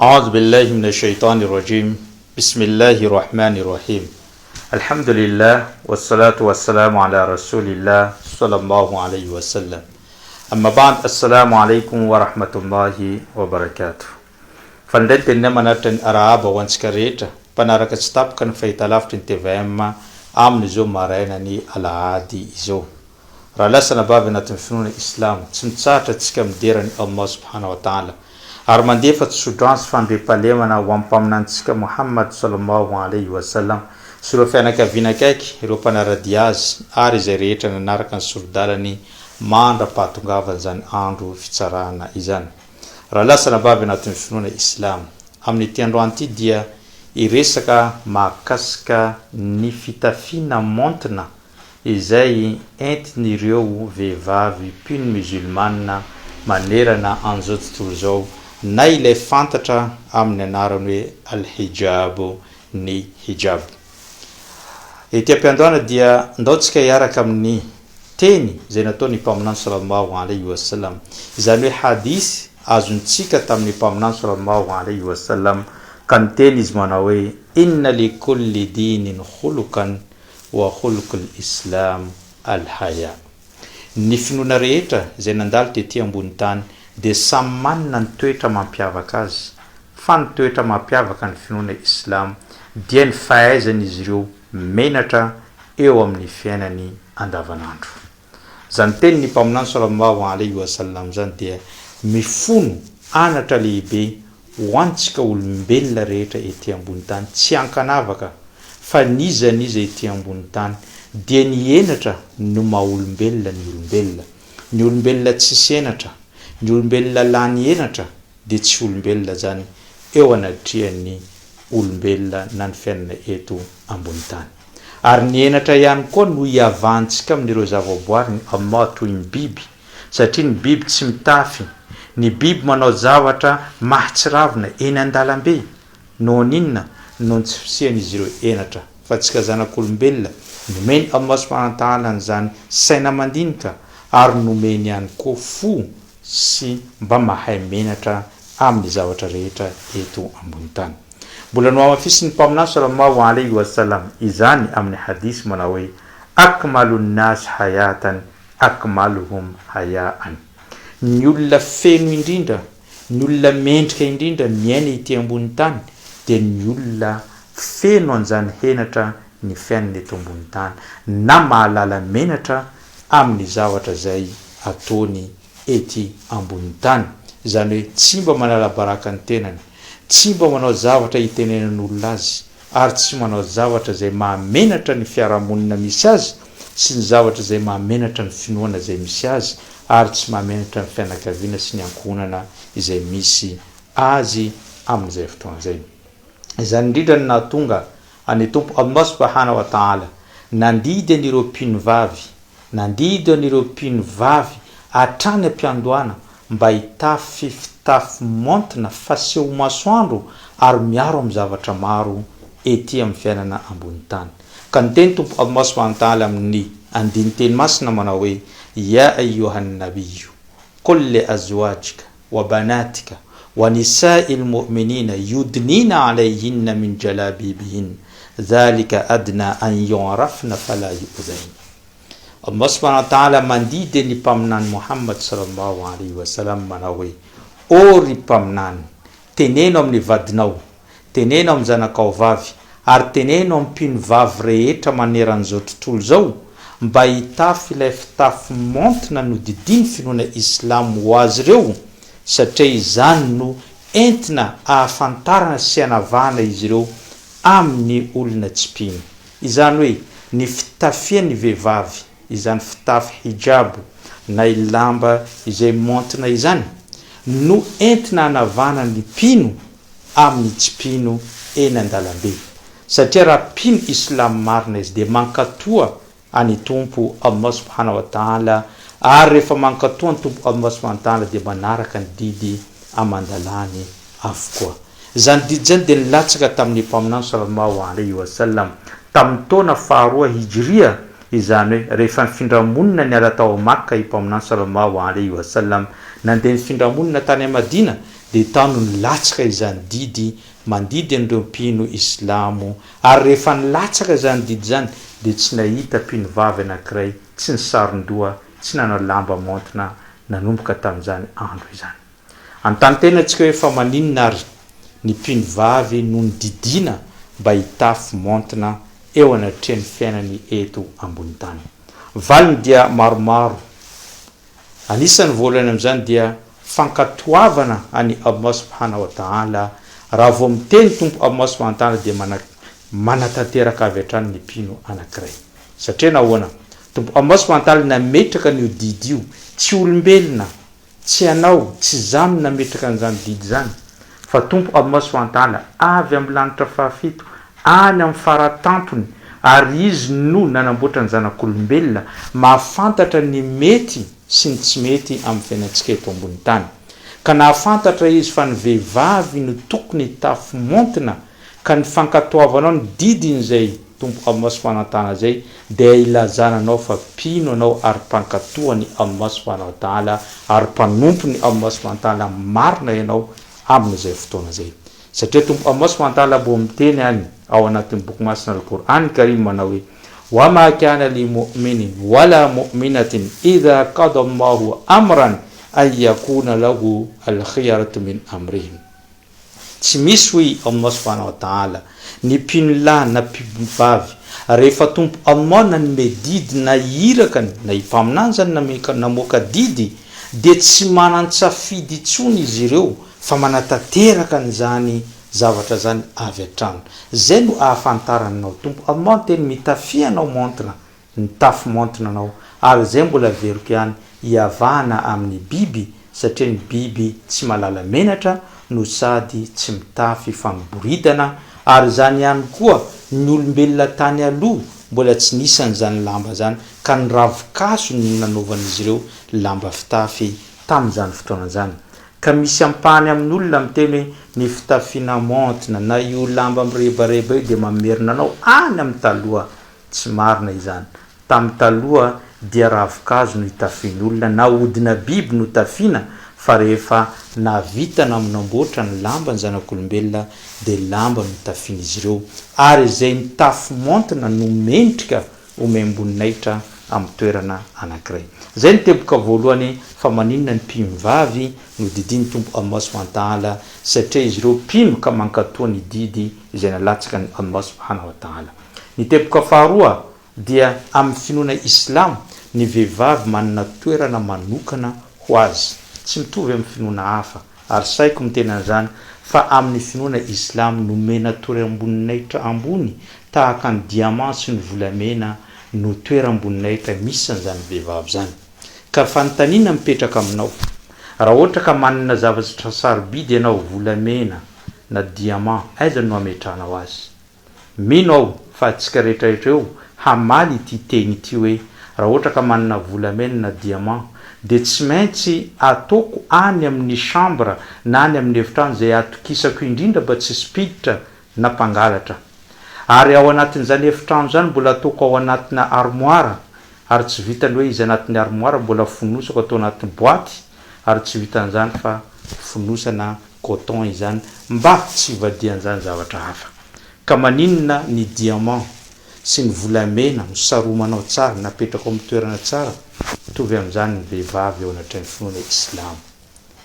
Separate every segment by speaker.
Speaker 1: أعوذ بالله من الشيطان الرجيم بسم الله الرحمن الرحيم الحمد لله والصلاة والسلام على رسول الله صلى الله عليه وسلم أما بعد السلام عليكم ورحمة الله وبركاته فندت نمناتن أرابا وانسكريتا panaraka tsy tapaka ny fahitalavitra ny TVM amin'izao maraina ny alahady izao raha lasana bavy anatin'ny finoana islam tsy mitsahatra antsika miderany Allah subhanahu wa ta'ala ary mandefa tsodransy fandre-palemana ho ampaminantsika Muhammad sallallahu alayhi wa sallam sy ireo fianakaviana akaiky ireo mpanarady azy ary izay rehetra nanaraka ny sorodalany mandra-pahatongavana zany andro fitsarana izany raha lasana bavy anatin'ny finoana islam amin'ny ity androany ity dia iresaka mahakasika ny fitafiana montina izay entin'ireo vehivavy mpino musulmana manerana an'izao tontolo zao na ilay fantatra amin'ny anarany hoe al-hijab ny hijab. Ety am-piandohana dia ndaotsika hiaraka amin'ny teny izay nataony mpaminany sallallahu alayhi wa sallam izany hoe hadisy azontsika tamin'ny mpaminany sallallahu alayhi wa sallam kan teny izy manao hoe inna li kulli dinin khulukan wa khulqul islam al-haya. Ny finoana rehetra izay nandalo tetỳ ambony tany dia samy manana ny toetra mampiavaka azy fa ny toetra mampiavaka ny finoana islam dia ny fahaizan'izy ireo menatra eo amin'ny fiainany andavanandro. Zany teny ny mpaminany sallallahu alayhi wa sallam zany dia mifono anatra lehibe ho antsika olombelona rehetra ety ambony tany tsy ankanavaka fa nizaniza ety ambony tany dia ny enatra no maha-olombelona ny olombelona tsy senatra ny olombelona lany enatra dia tsy olombelona zany eo anatrihan'ny olombelona na ny fiainana eto ambony tany ary ny enatra ihany koa no hiavantsika amin'ireo zavaboary Allah toy ny biby satria ny biby tsy mitafy ny biby manao zavatra mahatsiravina eny an-dalambe noho ninona noho ny tsy fisian'izy ireo enatra fa tsika zanak'olombelona nomeny Allah subhanahu wa ta'ala n'izany saina mandinika ary nomeny ihany koa fo sy mba mahay menatra amin'ny zavatra rehetra eto ambony tany. Mbola no amafisy ny mpaminany sallallahu alayhi wa sallam izany amin'ny hadisy manao hoe akmalu nnas hayatan akmaluhum hayaan. Ny olona feno indrindra, ny olona mendrika indrindra miaina ity ambony tany dia ny olona feno an'izany henatra ny fiainana eto ambony tany na mahalala menatra amin'ny zavatra zay ataony ety ambony tany. Izany hoe tsy mba manala baraka ny tenany, tsy mba manao zavatra hitenenan'olona azy ary tsy manao zavatra zay mahamenatra ny fiarahamonina misy azy sy ny zavatra zay mahamenatra ny finoana zay misy azy ary tsy mahamenatra ny fianakaviana sy ny ankohonana izay misy azy amin'izay fotoana zay. Izany indrindra ny nahatonga any tompo Allah subhanahu wa ta'ala nandidy an'ireo mpino-vavy hatrany am-piandohana mba hitafy fitafy montina faseho masoandro ary miaro amin'ny zavatra maro ety amin'ny fiainana ambony tany. Ka ny teny tompo Allah subhanahu wa ta'ala amin'ny andiny teny masina manao hoe ya ayyuhan nabiyyu qul li azwajika wa banatika wa nisa'il mu'minina yudnina alayhinna min jalabibihin dhalika adna an yu'rafna fala yu'dhain. Allah subhanahu wa ta'ala mandidy ny mpaminany Muhammad sallallahu alayhi wa sallam manao hoe o ry mpaminany, teneno amin'ny vadinao, teneno amin'ny zanakao vavy ary teneno amin'ny mpino vavy rehetra maneran'izao tontolo zao mba hitafy ilay fitafy montina no didiny finoana islam ho azy ireo satria izany no entina ahafantarana sy hanavahana izy ireo amin'ny olona tsy mpino. Izany hoe ny fitafian'ny vehivavy izany fitafy hijab na lamba izay montina izany no entina hanavahana ny mpino amin'ny tsy mpino eny an-dalambe satria raha mpino islam marina izy dia mankatoa any tompo Allah subhanahu wa ta'ala ary rehefa mankatoa ny tompo Allah subhanahu wa ta'ala dia manaraka ny didy amandalany avokoa. Zany didy zany dia nilatsaka tamin'ny mpaminany sallallahu alayhi wa sallam tamin'ny taona faharoa hijria izany hoe rehefa nifindramonina ny ala tao Makka i mpaminany sallallahu alayhi wa sallam nandeha nifindramonina tany Madina de tano nilatsaka izany didy mandidy an'ireo mpino islamo ary rehefa nilatsaka zany didy zany de tsy nahita mpino vavy anankiray tsy ny saron-doha tsy nanao lamba montina nanomboka tamin'izany andro izany antany tena atsika hoe fa maninona ary ny mpino vavy no ny didina mba hitafy montina eo anatrehan'ny fiainany eto ambony tany valiny dia maromaro anisan'ny voalohany amin'izany dia fankatoavana any Allah subhanahu wa ta'ala raha vao miteny tompo Allah subhanahu wa ta'ala dia manatanteraka avy hatrany ny mpino anankiray satria nahoana tompo Allah subhanahu wa ta'ala nametraka an'io didy io tsy olombelona tsy anao tsy zamy nametraka an'izany didy zany fa tompo Allah subhanahu wa ta'ala avy amin'ny lanitra fahafito any amin'ny faratampony ary izy no nanamboatra ny zanak'olombelona mahafantatra ny mety sy ny tsy mety amin'ny fiainantsika eto ambony tany ka nahafantatra izy fa ny vehivavy no tokony tafy montina ka ny fankatoavanao ny didin'izay tompo Allah subhanahu wa ta'ala zay dia ilazananao fa mpino anao ary mpankatoany Allah subhanahu wa ta'ala ary mpanompony Allah subhanahu wa ta'ala marina ianao amin'izay fotoana zay satria tompo Allah subhanahu wa ta'ala bo miteny any ao anatin'ny boky masina al-Qur'an Karim manao hoe wa ma kana li mu'minin wala mu'minatin idha qada Allahu amran an yakuna lahu al-khiyaratu min amrihim tsy misy hoe Allah subhanahu wa ta'ala ny mpino lahy na mpino vavy rehefa tompo Allah nanome didy na irakany na ipaminany zany namoaka didy de tsy manan-tsafidy intsony izy ireo fa manatanteraka an'izany zavatra zany avy hatrany zay no ahafantaranao tompo Allah teny mitafianao montina nitafy montina anao ary zay mbola veriko ihany iavana amin'ny biby satria ny biby tsy malala menatra no sady tsy mitafy famboridana ary zany ihany koa ny olombelona tany aloha mbola tsy nisan'izany lamba zany ka ny ravikaso no nanaovan'izy ireo lamba fitafy tamin'izany fotoana zany ka misy ampany amin'olona miteny hoe ny fitafiana montina na io lamba mirebareba io dia mamerina anao any amin'ny taloha tsy marina izany tamin'ny taloha dia ravikazo no hitafian'olona na odina biby no tafiana fa rehefa navitana amin'amboatra ny lamba ny zanak'olombelona dia lamba no tafian'izy ireo ary zay mitafy montina no mendrika omemboninahitra amin'ny toerana anankiray zay ny teboka voalohany fa maninona ny mpino vavy no didiny tompo Allah subhanahu wa ta'ala satria izy ireo mpino ka mankatoa ny didy izay nalatsaka ny Allah subhanahu wa ta'ala ny teboka faharoa dia amin'ny finoana islam ny vehivavy manana toerana manokana ho azy tsy mitovy amin'ny finoana hafa ary saiko mitena an'izany fa amin'ny finoana islam nomena toeram-boninahitra ambony tahaka ny diamant sy ny volamena no toeram-boninahitra misy an'izany vehivavy zany ka fanontaniana mipetraka aminao raha ohatra ka manana zavatra sarobidy ianao volamena na diamant aiza no ametranao azy mino ao fa atsika rehetrarehetra eo hamaly ity teny ity hoe raha ohatra ka manana volamena na diamant de tsy maintsy ataoko any amin'ny chambre na any amin'ny efitrano zay atokisako indrindra mba tsy spiditra na mpangalatra ary ao anatin'izany efitrano zany mbola ataoko ao anatina armoire ary tsy vitany hoe izy anatin'ny armoire mbola fonosako atao anatin'ny boaty ary tsy vitan'izany fa fonosana coton izany mba tsy ivadian'izany zavatra hafa ka maninona ny diamant sy ny volamena misaromanao tsara napetraka amin'ny toerana tsara mitovy amin'izany ny vehivavy eo anatrehan'ny finoana islam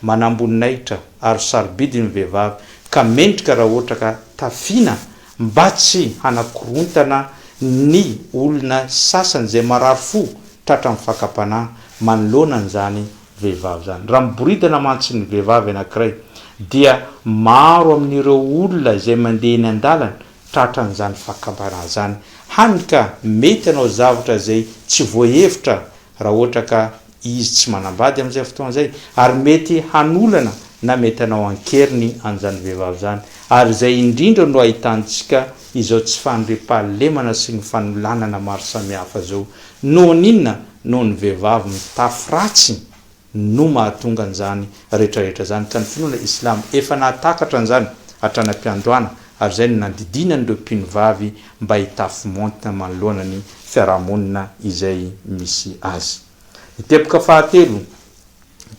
Speaker 1: manamboninahitra ary sarobidy ny vehivavy ka mendrika raha ohatra ka tafiana mba tsy hanakorontana ny olona sasany zay marary fo tratra amin'ny fakapanahy manoloana an'izany vehivavy zany raha miboridana mantsy ny vehivavy anankiray dia maro amin'ireo olona izay mandeha eny an-dalana tratra an'izany fakapanahy zany hany ka mety anao zavatra zay tsy voahevitra raha ohatra ka izy tsy manambady amin'izay fotoana zay ary mety hanolana na mety anao ankeriny an'izany vehivavy zany ary zay indrindra no ahitantsika izao tsy fanondre-pahalemana sy ny fanolanana maro samihafa zao noho ninona noho ny vehivavy mitafy ratsy no mahatonga an'izany rehetrarehetra zany ka ny finoana islam efa nahatakatra an'izany hatranam-piandohana ary zay no nandidina n'ireo mpino vavy mba hitafy montina manoloana ny fiarahamonina izay misy azy ny teboka fahatelo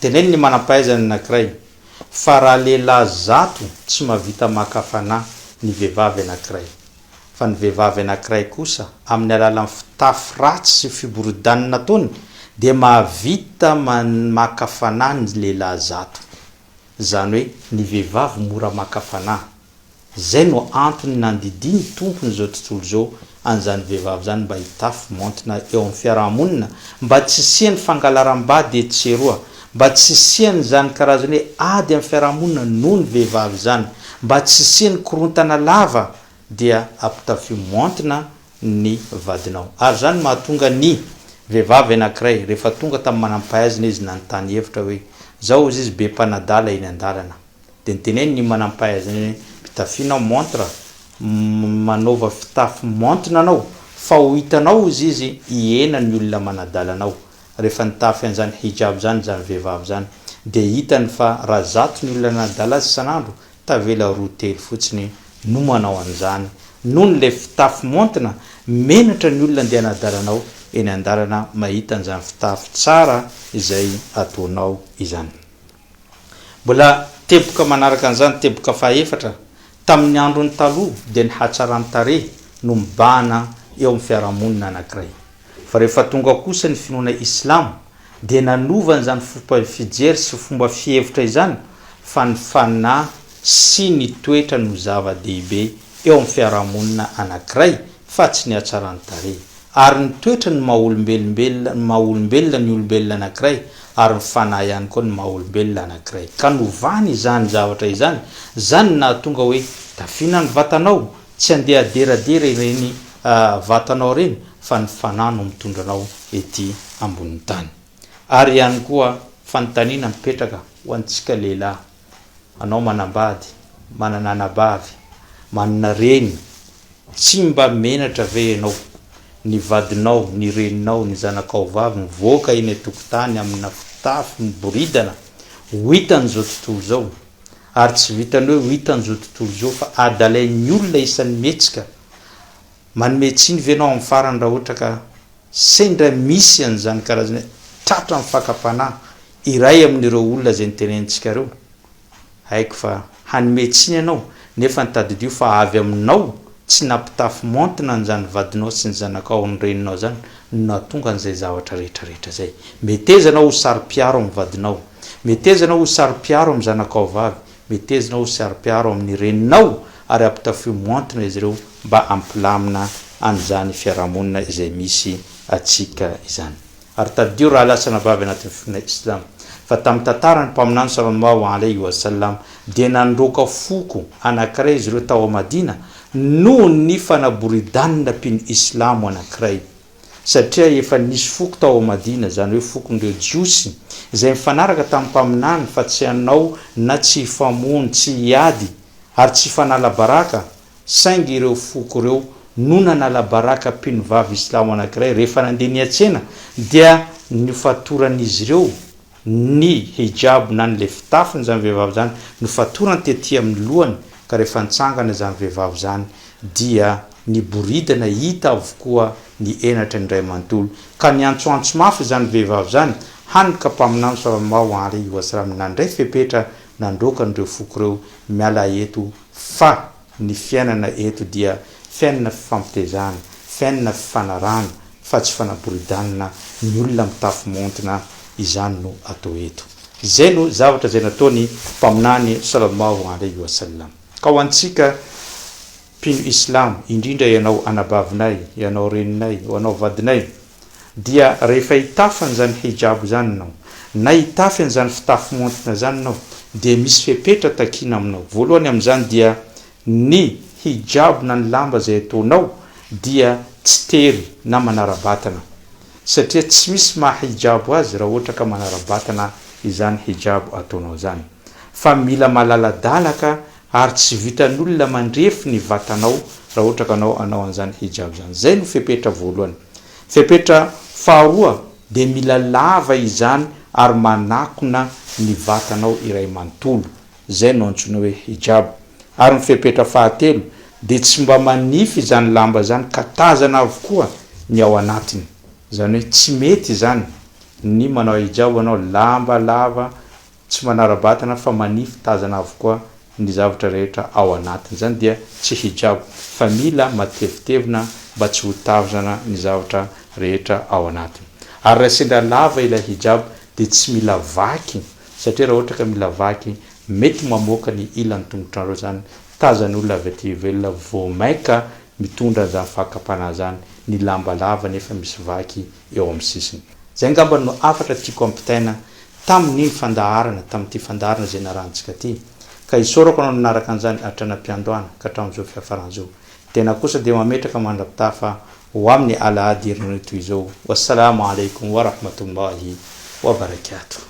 Speaker 1: teneny ny manam-pahaizany anankiray fa raha lehilahy zato tsy mahavita makafana ny vehivavy anankiray fa ny vehivavy anankiray kosa amin'ny alalan'ny fitafy ratsy sy fiborodanina ataony dia mahavita makafana ny lehilahy zato. Zany hoe ny vehivavy mora makafana. Zay no antony nandidiny tompony zao tontolo zao an'izany vehivavy zany mba hitafy montina eo amin'ny fiarahamonina, mba tsy isiany fangalaram-bady etseroa, mba tsy isiany zany karazany hoe ady amin'ny fiarahamonina noho ny vehivavy zany, mba tsy isiany korontana lava dia ampitafy montina ny vadinao. Ary zany mahatonga ny vehivavy anankiray rehefa tonga tamin'ny manam-pahaizana izy nanontany hevitra hoe zao izy be mpanadala eny an-dalana, de nyteneny ny manam-pahaizana pitafianao montre, manaova fitafy montina anao fa ho hitanao izy hiena ny olona manadalanao. Rehefa nitafy an'izany hijab zany zany vehivavy zany de hitany fa raha zato ny olona nanadala azy sanandro tavela roa telo fotsiny no manao an'izany noho n'le fitafy montina menatra ny olona andeha nadalanao eny an-dalana mahita an'izany fitafy tsara izay ataonao izany. Mbola teboka manaraka an'izany, teboka fahaefatra tamin'ny androny taloha dia ny hatsarany tarehy no mibahana eo amin'ny fiarahamonina anankiray. Fa rehefa tonga kosa ny finoana islamo dia nanova an'izany fomba fijery sy fomba fihevitra izany fa ny fanahy sy ny toetra no zava-dehibe eo amin'ny fiarahamonina anankiray fa tsy ny hatsarany tarehy. Ary ny toetra ny maha-olombelona ny olombelona anankiray, ary ny fanahy ihany koa ny maha-olombelona anankiray. Ka novany izany zavatra izany, zany nahatonga hoe tafina ny vatanao, tsy andeha aderadera ireny vatanao reny fa ny fanahy no mitondranao ety ambonin'ny tany. Ary ihany koa fanontaniana mipetraka ho antsika lehilahy, anao manambady, manana anabavy, manana reny, tsy mba menatra ve ianao ny vadinao, ny reninao, ny zanakao vavy mivoaka eny an-tokotany amina fitafy miboridana ho hitan'izao tontolo zao, ary tsy vitany hoe ho hitan'izao tontolo zao fa adalain'ny olona isan'ny metsika manome tsiny venao amin'ny farany raha ohatra ka sendra misy an'izany karazany tratra amin'ny fakapanahy iray amin'ireo olona zay nitenentsika reo, haiko fa hanome tsiny ianao nefa nitadidio fa avy aminao tsy nampitafy montina n'izany vadinao sy ny zanakao ny reninao zany nahatonga an'izay zavatra rehetrarehetra zay. Metezanao ho sary-piaro amin'ny vadinao, metezanao ho sary-piaro amin'ny zanakao vavy, metezanao ho sary-piaro amin'ny reninao, ary ampitafy montina izy ireo mba ampilamina an'izany fiarahamonina izay misy atsika izany. Ary tadidio raha lasana vavy anatin'ny finoana islamo fa tamin'ny tantarany mpaminany sallallahu alayhi wa sallam dia nandroaka foko anankiray izy ireo tao Madina noho ny fanaboridanina mpiny islamo anankiray, satria efa nisy foko tao Madina, zany hoe fokondreo jiosy izay mifanaraka tamin'ny mpaminany fa tsy anao na tsy hifamono, tsy hiady ary tsy fanala baraka, saingy ireo foko ireo no nanala baraka mpiny vavy islamo anankiray rehefa nandeha niatsena dia nifatoran'izy ireo ny hijab na n'le fitafiny zany vehivavy zany nofatorany tetỳ amin'ny lohany, ka rehefa nitsangana zany vehivavy zany dia ny boridana hita avokoa ny enatra ny ray manontolo. Ka niantsoantso mafy zany vehivavy zany hanika mpaminany sallallahu alayhi wa sallam nandray fepetra nandroka n'ireo foko reo miala eto fa ny fiainana eto dia fiainana fifampitezana, fiainana fifanarana fa tsy fanaboridanina ny olona mitafy montina izany no atao eto. Zay no zavatra zay nataony mpaminany sallallahu alayhi wa sallam. Ka ho antsika mpino islam, indrindra ianao anabavinay, ianao reninay, ianao vadinay, dia rehefa hitafy an'izany hijab zany nao na hitafy an'izany fitafy montina zany nao dia misy fepetra takina aminao. Voalohany amin'izany dia ny hijab na ny lamba zay ataonao dia tsy tery na manara-batana, satria tsy misy maha-hijab azy raha ohatra ka manara-batana izany hijab ataonao zany, fa mila malaladalaka ary tsy vitan'olona mandrefy ny vatanao raha ohatra ka anao an'izany hijab zany. Zay no fepetra voalohany. Fepetra faharoa dia mila lava izany ary manakona ny vatanao iray manontolo, zay no antsoina hoe hijab. Ary ny fepetra fahatelo dia tsy mba manify izany lamba zany ka tazana avokoa ny ao anatiny, zany hoe tsy mety zany ny manao hijab anao lamba lava tsy tsy manara-batana fa manify tazana avokoa ny zavatra rehetra ao anatiny zany dia tsy hijabo fa mila matevitevina mba tsy ho tavizana ny zavatra rehetra ao anatiny ary raha sendra lava ilay hijabo dia tsy mila vaky satria raha ohatra ka mila vaky mety mamoaka ny ilan'ny tongotrareo zany tazan'olona avy aty ivelona vomaika mitondra zany fakapana zany ny lamba lava nefa misy vaky eo amin'ny sisiny zay ngamba no afatra tiako ampitaina tamin'ny fandaharana tamin'ity fandaharana zay narantsika ty ka isorako anao nanaraka an'izany atranam-piandohana ka hatramin'izao fiafaran'izao tena kosa dia mametraka mandrapita fa ho amin'ny alahady herinany toy izao wassalamu alaikum wa rahmatullahi wa barakatuh